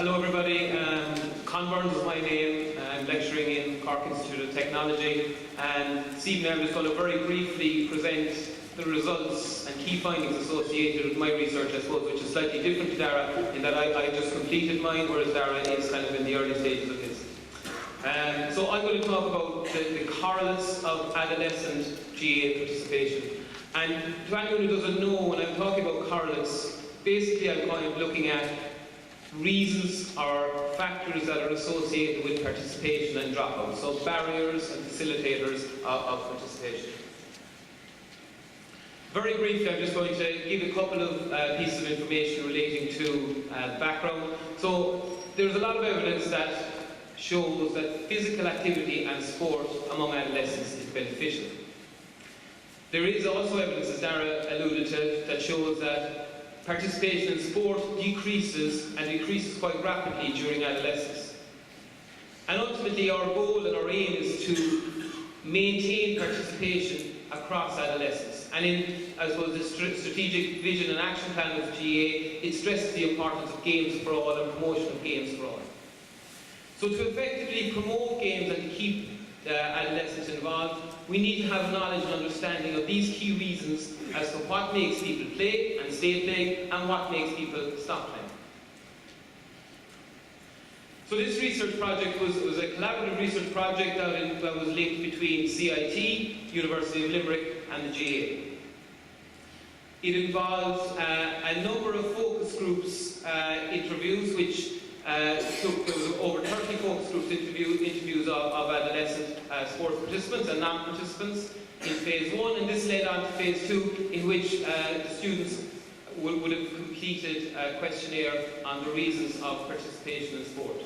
Hello everybody, Con Burns is my name. I'm lecturing in Cork Institute of Technology, and this evening I'm just going to very briefly present the results and key findings associated with my research, I suppose, which is slightly different to Dara in that I just completed mine, whereas Dara is kind of in the early stages of his. So I'm going to talk about the correlates of adolescent GAA participation. And to anyone who doesn't know, when I'm talking about correlates, basically I'm kind of looking at reasons or factors that are associated with participation and dropout, so barriers and facilitators of participation. Very briefly, I'm just going to give a couple of pieces of information relating to background. So there's a lot of evidence that shows that physical activity and sport among adolescents is beneficial. There is also evidence, as Dara alluded to, that shows that participation in sport decreases and decreases quite rapidly during adolescence. And ultimately our goal and our aim is to maintain participation across adolescence. And in, I suppose, the strategic vision and action plan of GAA, it stresses the importance of games for all and promotion of games for all. So to effectively promote games and to keep adolescents involved, we need to have knowledge and understanding of these key reasons as to what makes people play and stay playing and what makes people stop playing. So this research project was a collaborative research project that was linked between CIT, University of Limerick and the GAA. It involved a number of focus groups interviews which there was over 30 focus groups interviews of adolescent sports participants and non-participants in phase 1, and this led on to phase 2, in which the students would have completed a questionnaire on the reasons of participation in sport.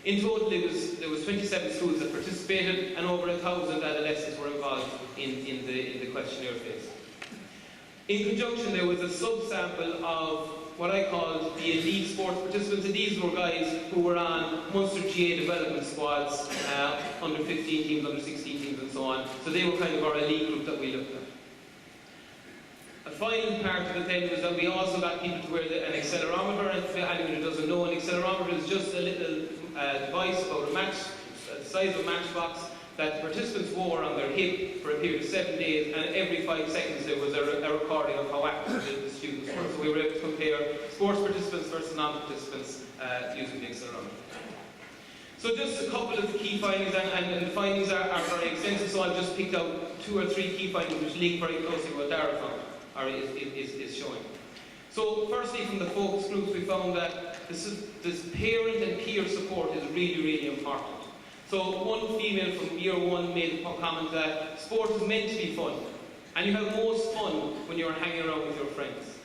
In total, there was 27 schools that participated, and over 1,000 adolescents were involved in the questionnaire phase. In conjunction, there was a subsample of what I called the elite sports participants, and these were guys who were on Munster GAA development squads, under 15 teams, under 16 teams and so on. So they were kind of our elite group that we looked at. A final part of it then was that we also got people to wear an accelerometer, and for anyone who doesn't know, an accelerometer is just a little device about the size of a matchbox that the participants wore on their hip for a period of 7 days, and every 5 seconds there was a recording of how active the students were. So we were able to compare sports participants versus non-participants using the accelerometer. So just a couple of key findings, and the findings are very extensive, so I've just picked out 2 or 3 key findings which link very closely with what Dara found, or is showing. So firstly, from the focus groups, we found that this parent and peer support is really, really important. So one female from year 1 made a comment that sport is meant to be fun, and you have most fun when you're hanging around with your friends.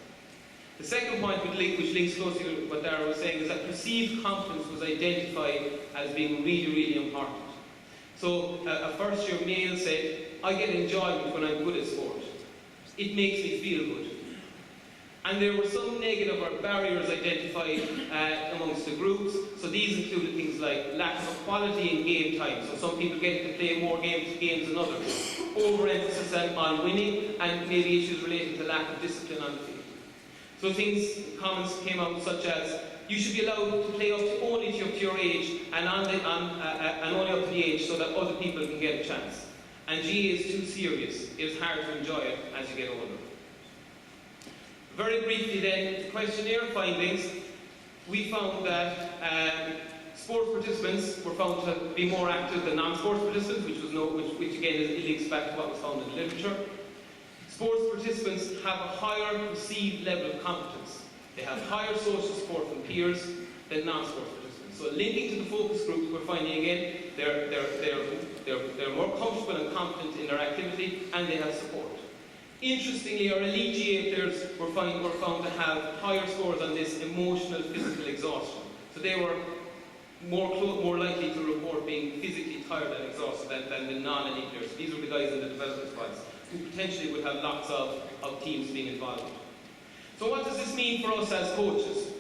The second point which links closely with what Dara was saying is that perceived competence was identified as being really, really important. So a first year male said, I get enjoyment when I'm good at sport. It makes me feel good. And there were some negative or barriers identified amongst the groups. So these included things like lack of equality in game time. So some people get to play more games than others. Overemphasis on winning, and maybe issues relating to lack of discipline on the field. Comments came out such as, you should be allowed to play only up to your age and only up to the age so that other people can get a chance. And GAA is too serious. It's hard to enjoy it as you get older. Very briefly then, questionnaire findings, we found that sports participants were found to be more active than non-sports participants, which again links back to what was found in the literature. Sports participants have a higher perceived level of competence. They have higher social support from peers than non-sports participants. So linking to the focus groups, we're finding again they're more comfortable and confident in their activity, and they have support. Interestingly, our elite GAA players were found to have higher scores on this emotional physical exhaustion. So they were more likely to report being physically tired and exhausted than the non-elite players. These were the guys in the development squads who potentially would have lots of teams being involved. So what does this mean for us as coaches?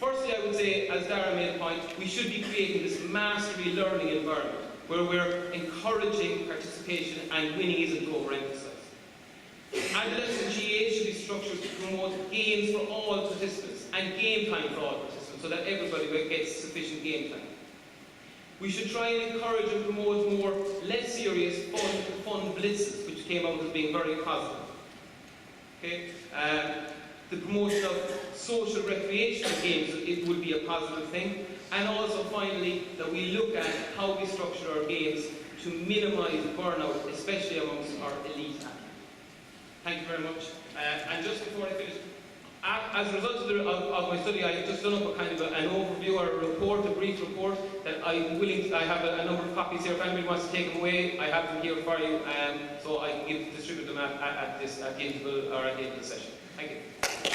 Firstly, I would say, as Dara made a point, we should be creating this mastery learning environment where we're encouraging participation and winning isn't overemphasized. Adolescent GAA should be structured to promote games for all participants and game time for all participants. so that everybody gets sufficient game time. We should try and encourage and promote more less serious fun blitzes, which came out as being very positive. Okay? The promotion of social recreational games, it would be a positive thing. And also finally, that we look at how we structure our games to minimise burnout, especially amongst our elite athletes. Thank you very much. And just before I finish, as a result of my study, I have just done up a kind of an overview or a report, a brief report that I'm willing to, I have a number of copies here. If anybody wants to take them away, I have them here for you, so I can distribute them at the interval or at the end of the session. Thank you.